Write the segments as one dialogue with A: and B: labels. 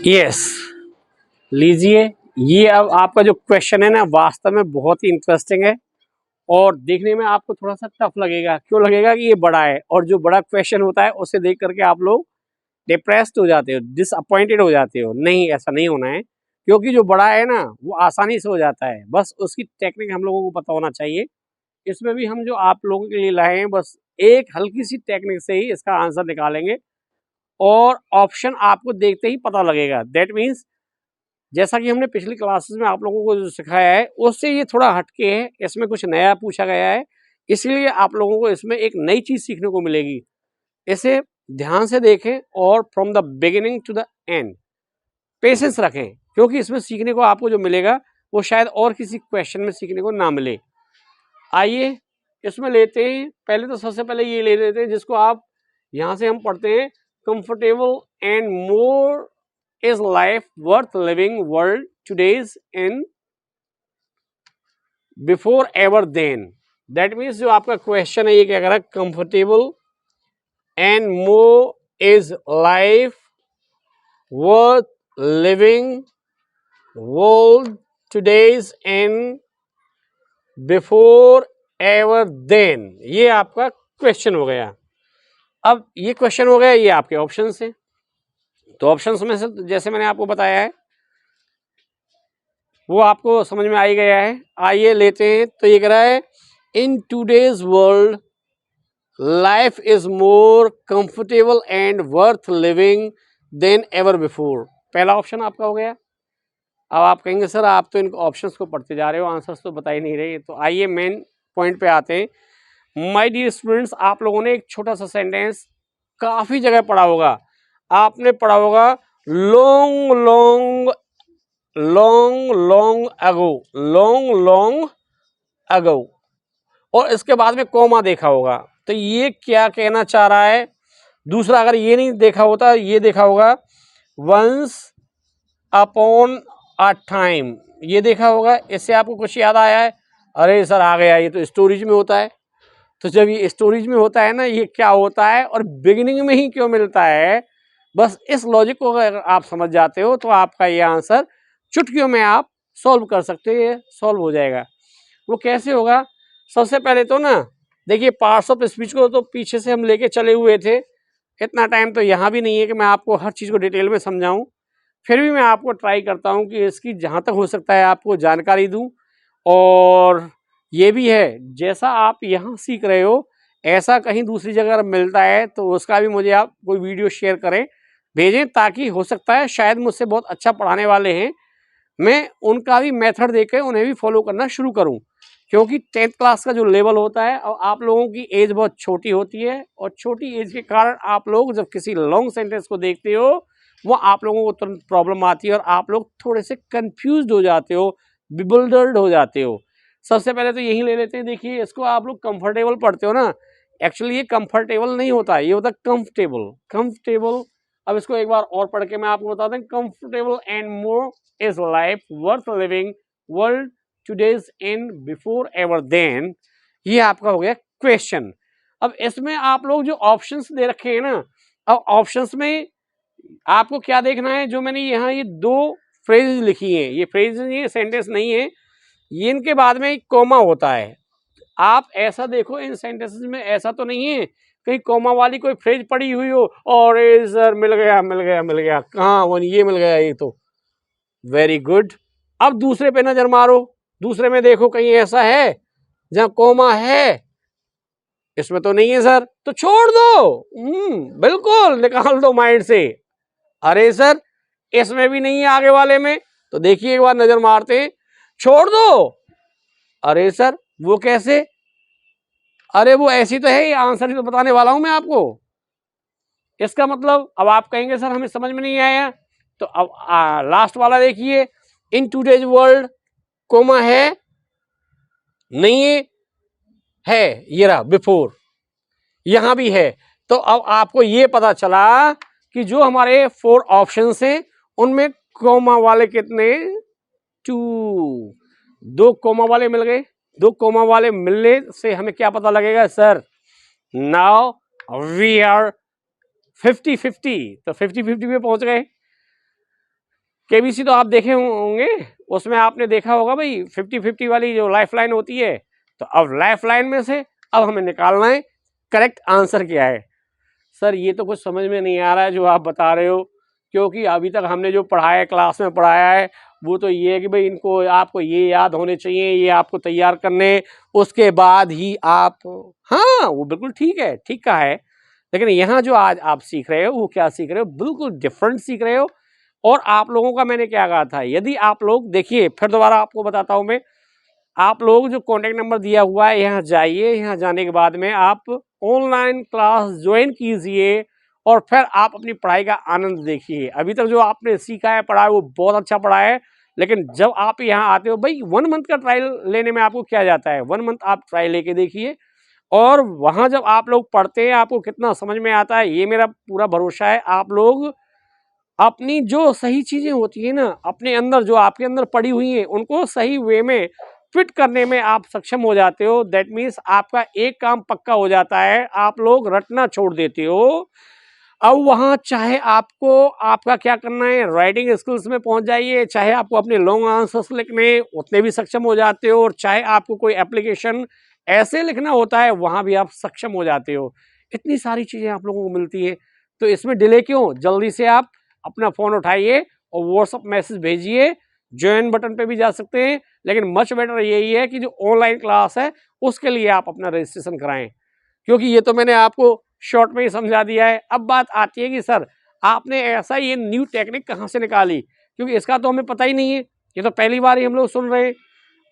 A: Yes, लीजिए। ये अब आपका जो क्वेश्चन है ना, वास्तव में बहुत ही इंटरेस्टिंग है और देखने में आपको थोड़ा सा टफ लगेगा। क्यों लगेगा? कि ये बड़ा है और जो बड़ा क्वेश्चन होता है उसे देख करके आप लोग डिप्रेस्ड हो जाते हो, डिसअपॉइंटेड हो जाते हो। नहीं, ऐसा नहीं होना है, क्योंकि जो बड़ा है ना वो आसानी से हो जाता है। बस उसकी टेक्निक हम लोगों को पता होना चाहिए। इसमें भी हम जो आप लोगों के लिए लाए हैं, बस एक हल्की सी टेक्निक से ही इसका आंसर निकालेंगे और ऑप्शन आपको देखते ही पता लगेगा। दैट मीन्स जैसा कि हमने पिछली क्लासेस में आप लोगों को जो सिखाया है उससे ये थोड़ा हटके है, इसमें कुछ नया पूछा गया है, इसलिए आप लोगों को इसमें एक नई चीज सीखने को मिलेगी। इसे ध्यान से देखें और from the beginning to the end patience रखें, क्योंकि इसमें सीखने को आपको जो मिलेगा वो शायद और किसी क्वेश्चन में सीखने को ना मिले। आइए इसमें लेते हैं। पहले तो सबसे पहले ये ले लेते हैं जिसको आप यहां से हम पढ़ते हैं, comfortable and more is life worth living world today's in before ever then। that means जो आपका क्वेश्चन है ये क्या कर रहा है, comfortable and more is life worth living world today's in before ever then. ये आपका क्वेश्चन हो गया। अब ये क्वेश्चन हो गया, ये आपके ऑप्शन है। तो ऑप्शंस में से जैसे मैंने आपको बताया है वो आपको समझ में आ ही गया है। आइए लेते हैं। तो ये कह रहा है, इन today's world life is more comfortable and worth living than ever before. पहला ऑप्शन आपका हो गया। अब आप कहेंगे सर आप तो इन ऑप्शंस को पढ़ते जा रहे हो, आंसर्स तो बता ही नहीं रहे। तो आइए मेन पॉइंट पे आते हैं। माय डियर स्टूडेंट्स, आप लोगों ने एक छोटा सा सेंटेंस काफी जगह पढ़ा होगा। आपने पढ़ा होगा लॉन्ग लॉन्ग लॉन्ग लॉन्ग अगो, लॉन्ग लॉन्ग अगो, और इसके बाद में कॉमा देखा होगा। तो ये क्या कहना चाह रहा है? दूसरा अगर ये नहीं देखा होता, ये देखा होगा वंस अपॉन अ टाइम, ये देखा होगा। इससे आपको कुछ याद आया है? अरे सर आ गया, ये तो स्टोरेज में होता है। तो जब ये स्टोरेज में होता है ना, ये क्या होता है और बिगिनिंग में ही क्यों मिलता है, बस इस लॉजिक को अगर आप समझ जाते हो तो आपका ये आंसर चुटकियों में आप सॉल्व कर सकते हो, ये सॉल्व हो जाएगा। वो कैसे होगा? सबसे पहले तो ना देखिए, पार्ट्स ऑफ स्पीच को तो पीछे से हम लेके चले हुए थे। इतना टाइम तो यहाँ भी नहीं है कि मैं आपको हर चीज़ को डिटेल में समझाऊं। फिर भी मैं आपको ट्राई करता हूँ कि इसकी जहाँ तक हो सकता है आपको जानकारी दूँ। और ये भी है, जैसा आप यहाँ सीख रहे हो ऐसा कहीं दूसरी जगह अगर मिलता है तो उसका भी मुझे आप कोई वीडियो शेयर करें, भेजें, ताकि हो सकता है शायद मुझसे बहुत अच्छा पढ़ाने वाले हैं, मैं उनका भी मेथड देकर उन्हें भी फॉलो करना शुरू करूं। क्योंकि 10th क्लास का जो लेवल होता है और आप लोगों की एज बहुत छोटी होती है, और छोटी एज के कारण आप लोग जब किसी लॉन्ग सेंटेंस को देखते हो वो आप लोगों को तुरंत प्रॉब्लम आती है और आप लोग थोड़े से कंफ्यूज्ड हो जाते हो, बिबल्डर्ड हो जाते हो। सबसे पहले तो यही ले लेते हैं। देखिए, इसको आप लोग कंफर्टेबल पढ़ते हो ना, एक्चुअली ये कंफर्टेबल नहीं होता, ये होता कंफर्टेबल। कंफर्टेबल, अब इसको एक बार और पढ़ के मैं आपको बता दें, comfortable and more is life worth living world today's in before ever then। ये आपका हो गया क्वेश्चन। अब इसमें आप लोग जो ऑप्शंस दे रखे हैं ना, अब ऑप्शंस में आपको क्या देखना है? जो मैंने यहाँ ये दो फ्रेज लिखी हैं, ये फ्रेज ये सेंटेंस नहीं है, ये इनके बाद में एक कोमा होता है। आप ऐसा देखो इन सेंटेंसेस में ऐसा तो नहीं है कहीं कोमा वाली कोई फ्रेज पड़ी हुई हो और सर मिल गया मिल गया मिल गया, कहाँ वो ये मिल गया, ये तो वेरी गुड। अब दूसरे पे नजर मारो, दूसरे में देखो कहीं ऐसा है जहां कोमा है? इसमें तो नहीं है सर, तो छोड़ दो। बिल्कुल निकाल दो माइंड से। अरे सर इसमें भी नहीं है आगे वाले में, तो देखिए एक बार नजर मारते हैं, छोड़ दो। अरे सर वो कैसे? अरे वो ऐसी तो है, ये आंसर ही तो बताने वाला हूं मैं आपको। इसका मतलब अब आप कहेंगे सर हमें समझ में नहीं आया, तो अब लास्ट वाला देखिए, इन टूडेज वर्ल्ड कोमा है? नहीं है, ये रहा बिफोर, यहां भी है। तो अब आपको ये पता चला कि जो हमारे 4 ऑप्शंस हैं उनमें कोमा वाले कितने? 2। 2 कोमा वाले मिल गए। 2 कोमा वाले मिलने से हमें क्या पता लगेगा? सर नाउ वी आर 50-50, तो 50-50 पे पहुंच गए। केबीसी तो आप देखे होंगे, उसमें आपने देखा होगा भाई 50-50 वाली जो लाइफ लाइन होती है। तो अब लाइफ लाइन में से अब हमें निकालना है करेक्ट आंसर क्या है। सर ये तो कुछ समझ में नहीं आ रहा है जो आप बता रहे हो, क्योंकि अभी तक हमने जो पढ़ाया क्लास में पढ़ाया है वो तो ये है कि भाई इनको आपको ये याद होने चाहिए, ये आपको तैयार करने, उसके बाद ही आप, हाँ वो बिल्कुल ठीक है, ठीक कहा है। लेकिन यहाँ जो आज आप सीख रहे हो वो क्या सीख रहे हो, बिल्कुल डिफरेंट सीख रहे हो। और आप लोगों का मैंने क्या कहा था, यदि आप लोग देखिए, फिर दोबारा आपको बताता हूँ मैं, आप लोग जो कॉन्टेक्ट नंबर दिया हुआ है यहाँ जाइए, यहाँ जाने के बाद में आप ऑनलाइन क्लास ज्वाइन कीजिए और फिर आप अपनी पढ़ाई का आनंद देखिए। अभी तक जो आपने सीखा है, पढ़ा है, वो बहुत अच्छा पढ़ा है, लेकिन जब आप यहाँ आते हो भाई 1 मंथ का ट्रायल लेने में आपको क्या जाता है, 1 मंथ आप ट्रायल लेके देखिए और वहाँ जब आप लोग पढ़ते हैं आपको कितना समझ में आता है, ये मेरा पूरा भरोसा है। आप लोग अपनी जो सही चीज़ें होती है ना, अपने अंदर जो आपके अंदर पड़ी हुई हैं, उनको सही वे में फिट करने में आप सक्षम हो जाते हो। दैट मीन्स आपका एक काम पक्का हो जाता है, आप लोग रटना छोड़ देते हो। अब वहाँ चाहे आपको आपका क्या करना है, राइटिंग स्किल्स में पहुँच जाइए, चाहे आपको अपने लॉन्ग आंसर्स लिखने उतने भी सक्षम हो जाते हो, और चाहे आपको कोई एप्लीकेशन ऐसे लिखना होता है वहाँ भी आप सक्षम हो जाते हो। इतनी सारी चीज़ें आप लोगों को मिलती है, तो इसमें डिले क्यों, जल्दी से आप अपना फ़ोन उठाइए और व्हाट्सअप मैसेज भेजिए। ज्वाइन बटन पे भी जा सकते हैं, लेकिन मच बेटर यही है कि जो ऑनलाइन क्लास है उसके लिए आप अपना रजिस्ट्रेशन कराएं, क्योंकि ये तो मैंने आपको शॉर्ट में ही समझा दिया है। अब बात आती है कि सर आपने ऐसा ये न्यू टेक्निक कहाँ से निकाली, क्योंकि इसका तो हमें पता ही नहीं है, ये तो पहली बार ही हम लोग सुन रहे हैं।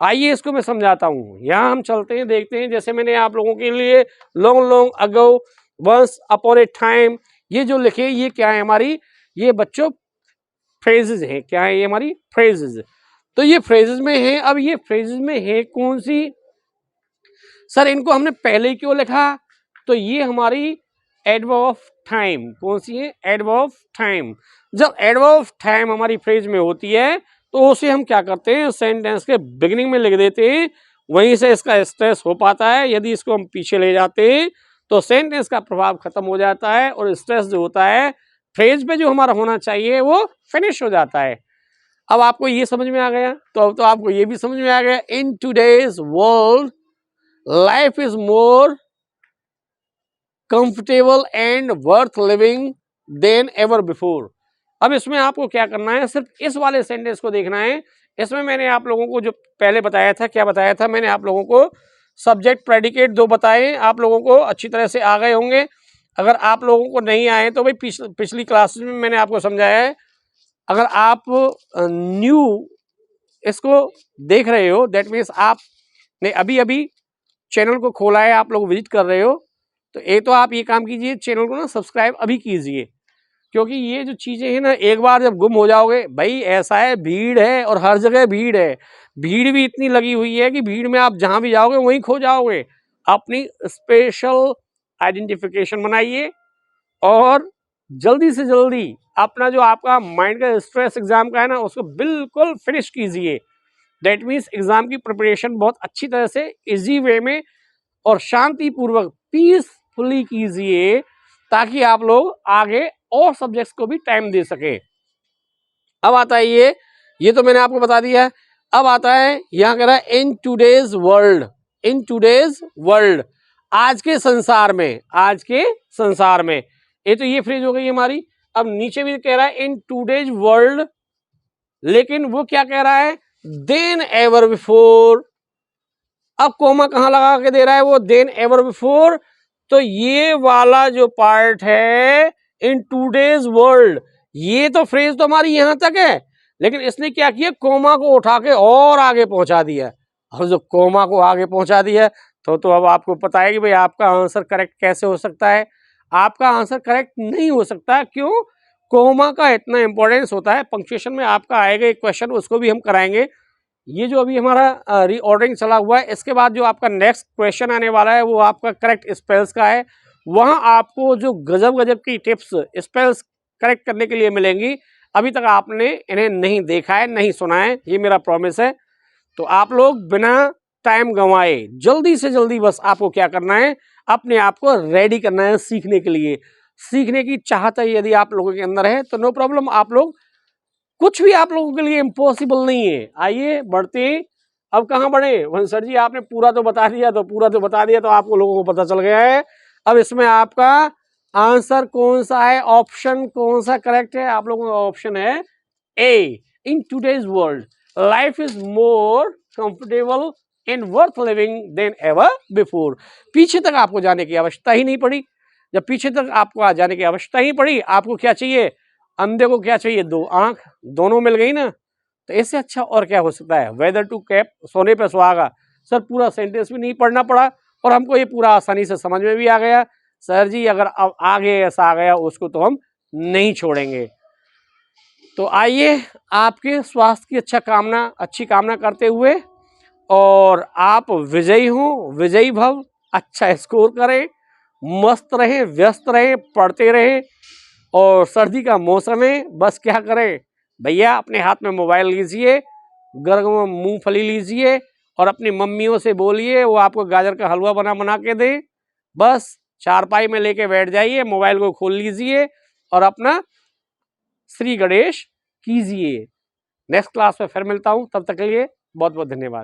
A: आइए इसको मैं समझाता हूँ। यहाँ हम चलते हैं, देखते हैं। जैसे मैंने आप लोगों के लिए long long ago, once upon a time, ये जो लिखे ये क्या है हमारी, ये बच्चों फ्रेजेज हैं। क्या है ये हमारी फ्रेजेज। तो ये फ्रेजेज में है। अब ये फ्रेजेज में है कौन सी, सर इनको हमने पहले क्यों लिखा, तो ये हमारी एडवर्ब ऑफ टाइम, कौन सी है, एडवर्ब ऑफ टाइम। जब एडवर्ब ऑफ टाइम हमारी फ्रेज में होती है तो उसे हम क्या करते हैं, सेंटेंस के बिगिनिंग में लिख देते हैं, वहीं से इसका स्ट्रेस हो पाता है। यदि इसको हम पीछे ले जाते हैं तो सेंटेंस का प्रभाव खत्म हो जाता है और स्ट्रेस जो होता है फ्रेज पे जो हमारा होना चाहिए वो फिनिश हो जाता है। अब आपको ये समझ में आ गया, तो अब तो आपको ये भी समझ में आ गया, इन today's world life is more comfortable and worth living than ever before. अब इसमें आपको क्या करना है, सिर्फ इस वाले सेंटेंस को देखना है। इसमें मैंने आप लोगों को जो पहले बताया था, क्या बताया था मैंने आप लोगों को, सब्जेक्ट प्रेडिकेट दो बताए, आप लोगों को अच्छी तरह से आ गए होंगे। अगर आप लोगों को नहीं आए तो भाई पिछली क्लासेस में मैंने आपको समझाया है। अगर आप न्यू इसको देख रहे हो, दैट मीन्स आपने अभी अभी चैनल को खोला है, आप लोग विजिट कर रहे हो, तो एक तो आप ये काम कीजिए, चैनल को ना सब्सक्राइब अभी कीजिए, क्योंकि ये जो चीज़ें हैं ना, एक बार जब गुम हो जाओगे, भाई ऐसा है, भीड़ है और हर जगह भीड़ है। भीड़ भी इतनी लगी हुई है कि भीड़ में आप जहाँ भी जाओगे वहीं खो जाओगे। अपनी स्पेशल आइडेंटिफिकेशन बनाइए और जल्दी से जल्दी अपना जो आपका माइंड का स्ट्रेस एग्जाम का है ना, उसको बिल्कुल फिनिश कीजिए। दैट मीन्स एग्जाम की प्रिपरेशन बहुत अच्छी तरह से इजी वे में और शांतिपूर्वक पीसफुली कीजिए, ताकि आप लोग आगे और सब्जेक्ट्स को भी टाइम दे सके। अब आता है ये तो मैंने आपको बता दिया है। अब आता है यहाँ कह रहा है इन टूडेज वर्ल्ड, इन टूडेज वर्ल्ड, आज के संसार में, आज के संसार में, ये तो ये फ्रेज हो गई हमारी। अब नीचे भी कह रहा है इन टूडेज वर्ल्ड, लेकिन वो क्या कह रहा है, देन एवर बिफोर। अब कोमा कहाँ लगा के दे रहा है वो, देन एवर बिफोर। तो ये वाला जो पार्ट है इन टूडेज वर्ल्ड, ये तो फ्रेज तो हमारी यहां तक है, लेकिन इसने क्या किया, कोमा को उठा के और आगे पहुंचा दिया। और जब कोमा को आगे पहुंचा दिया तो अब आपको पता है कि भाई आपका आंसर करेक्ट कैसे हो सकता है। आपका आंसर करेक्ट नहीं हो सकता, क्यों, कोमा का इतना इंपॉर्टेंस होता है। पंक्चुएशन में आपका आएगा एक क्वेश्चन, उसको भी हम कराएंगे। ये जो अभी हमारा रीऑर्डरिंग चला हुआ है, इसके बाद जो आपका नेक्स्ट क्वेश्चन आने वाला है वो आपका करेक्ट स्पेल्स का है। वहाँ आपको जो गजब गजब की टिप्स स्पेल्स करेक्ट करने के लिए मिलेंगी। अभी तक आपने इन्हें नहीं देखा है, नहीं सुना है, ये मेरा प्रॉमिस है। तो आप लोग बिना टाइम गंवाए जल्दी से जल्दी बस आपको क्या करना है, अपने आप को रेडी करना है सीखने के लिए। सीखने की चाहत यदि आप लोगों के अंदर है तो नो प्रॉब्लम, आप लोग कुछ भी आप लोगों के लिए इम्पॉसिबल नहीं है। आइए बढ़ते हैं। अब कहाँ बढ़े वंशर जी, आपने पूरा तो बता दिया, तो आपको लोगों को पता चल गया है। अब इसमें आपका आंसर कौन सा है, ऑप्शन कौन सा करेक्ट है? आप लोगों का ऑप्शन है A. In today's world life is more comfortable and worth living than ever before. पीछे तक आपको जाने की आवश्यकता ही नहीं पड़ी। जब पीछे तक आपको जाने की आवश्यकता ही पड़ी, आपको क्या चाहिए? अंधे को क्या चाहिए? दो आंख, दोनों मिल गई ना। तो इससे अच्छा और क्या हो सकता है? वेदर टू कैप, सोने पे सुहागा। सर पूरा सेंटेंस भी नहीं पढ़ना पड़ा और हमको ये पूरा आसानी से समझ में भी आ गया। सर जी अगर अब आगे ऐसा आ गया उसको तो हम नहीं छोड़ेंगे। तो आइए आपके स्वास्थ्य की अच्छी कामना करते हुए, और आप विजयी हो, विजयी भव, अच्छा स्कोर करें, मस्त रहें, व्यस्त रहें, पढ़ते रहें। और सर्दी का मौसम है, बस क्या करें भैया, अपने हाथ में मोबाइल लीजिए, गर्म मूंगफली लीजिए और अपनी मम्मियों से बोलिए वो आपको गाजर का हलवा बना के दे। बस चारपाई में लेके बैठ जाइए, मोबाइल को खोल लीजिए और अपना श्री गणेश कीजिए। नेक्स्ट क्लास में फिर मिलता हूं, तब तक के लिए बहुत बहुत धन्यवाद।